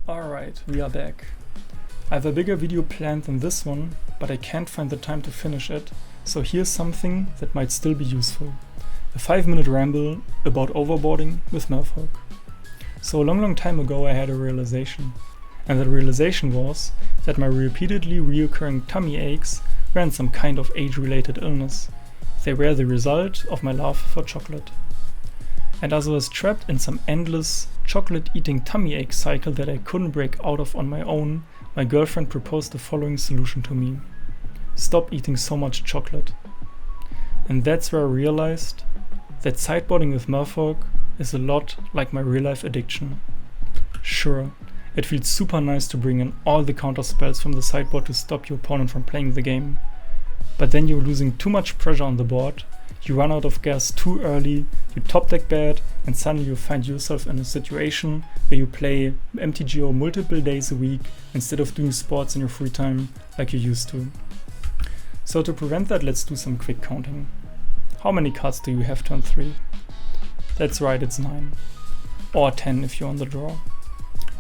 Alright, we are back. I have a bigger video planned than this one, but I can't find the time to finish it, so here's something that might still be useful. A 5-minute ramble about overboarding with Merfolk. So a long time ago I had a realization, and that realization was that my repeatedly reoccurring tummy aches weren't some kind of age-related illness. They were the result of my love for chocolate. And as I was trapped in some endless chocolate-eating tummy ache cycle that I couldn't break out of on my own, my girlfriend proposed the following solution to me. Stop eating so much chocolate. And that's where I realized that sideboarding with Merfolk is a lot like my real-life addiction. Sure, it feels super nice to bring in all the counter spells from the sideboard to stop your opponent from playing the game. But then you're losing too much pressure on the board, you run out of gas too early, you top deck bad, and suddenly you find yourself in a situation where you play MTGO multiple days a week instead of doing sports in your free time like you used to. So to prevent that, let's do some quick counting. How many cards do you have turn 3? That's right, it's 9. Or 10 if you're on the draw.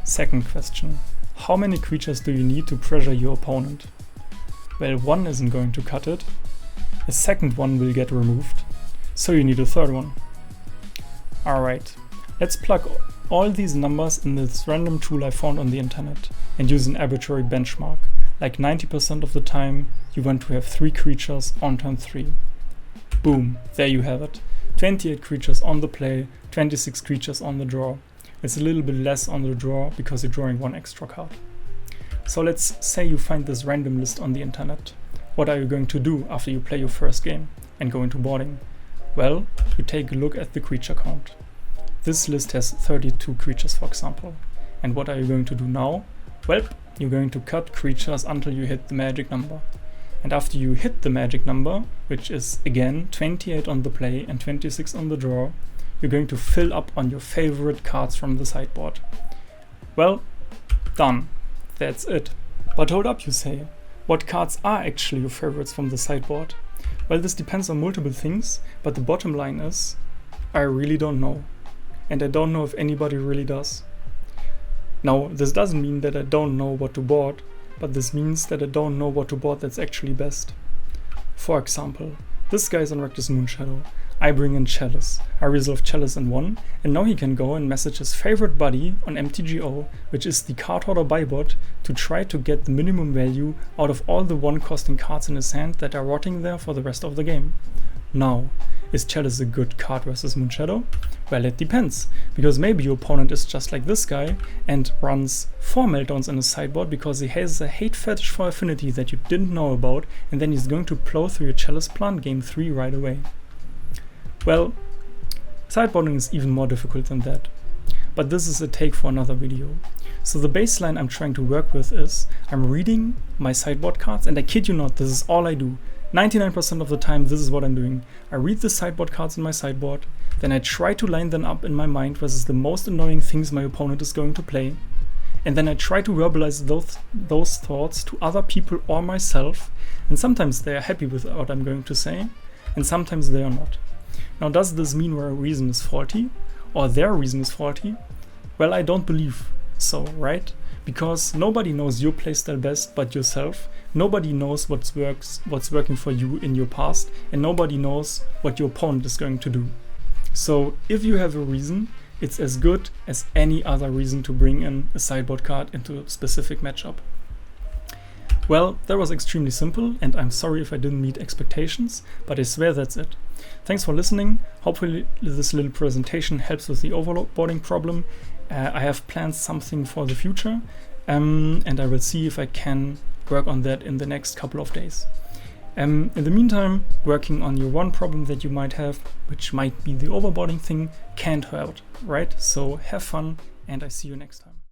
Second question. How many creatures do you need to pressure your opponent? Well, 1 isn't going to cut it. A second one will get removed, so you need a third one. Alright, let's plug all these numbers in this random tool I found on the internet and use an arbitrary benchmark. Like 90% of the time, you want to have 3 creatures on turn 3. Boom, there you have it. 28 creatures on the play, 26 creatures on the draw. It's a little bit less on the draw because you're drawing 1 extra card. So let's say you find this random list on the internet. What are you going to do after you play your first game and go into boarding? Well, you take a look at the creature count. This list has 32 creatures, for example. And what are you going to do now? Well, you're going to cut creatures until you hit the magic number. And after you hit the magic number, which is again 28 on the play and 26 on the draw, you're going to fill up on your favorite cards from the sideboard. Well, done. That's it. But hold up, you say. What cards are actually your favorites from the sideboard? Well, this depends on multiple things, but the bottom line is, I really don't know. And I don't know if anybody really does. Now, this doesn't mean that I don't know what to board, but this means that I don't know what to board that's actually best. For example, this guy is on Rectus Moonshadow. I bring in Chalice. I resolve Chalice in 1, and now he can go and message his favorite buddy on MTGO, which is the card hoarder buy bot, to try to get the minimum value out of all the 1-costing cards in his hand that are rotting there for the rest of the game. Now, is Chalice a good card versus Moonshadow? Well, it depends, because maybe your opponent is just like this guy and runs 4 meltdowns in his sideboard because he has a hate fetish for affinity that you didn't know about, and then he's going to plow through your Chalice plant game 3 right away. Well, sideboarding is even more difficult than that. But this is a take for another video. So the baseline I'm trying to work with is, I'm reading my sideboard cards, and I kid you not, this is all I do. 99% of the time this is what I'm doing. I read the sideboard cards in my sideboard, then I try to line them up in my mind versus the most annoying things my opponent is going to play. And then I try to verbalize those thoughts to other people or myself, and sometimes they are happy with what I'm going to say, and sometimes they are not. Now, does this mean our reason is faulty, or their reason is faulty? Well, I don't believe so, right? Because nobody knows your playstyle best but yourself. Nobody knows what's working for you in your past, and nobody knows what your opponent is going to do. So, if you have a reason, it's as good as any other reason to bring in a sideboard card into a specific matchup. Well, that was extremely simple, and I'm sorry if I didn't meet expectations, but I swear that's it. Thanks for listening. Hopefully this little presentation helps with the overboarding problem. I have planned something for the future, and I will see if I can work on that in the next couple of days. In the meantime, working on your one problem that you might have, which might be the overboarding thing, can't hurt, right? So have fun, and I see you next time.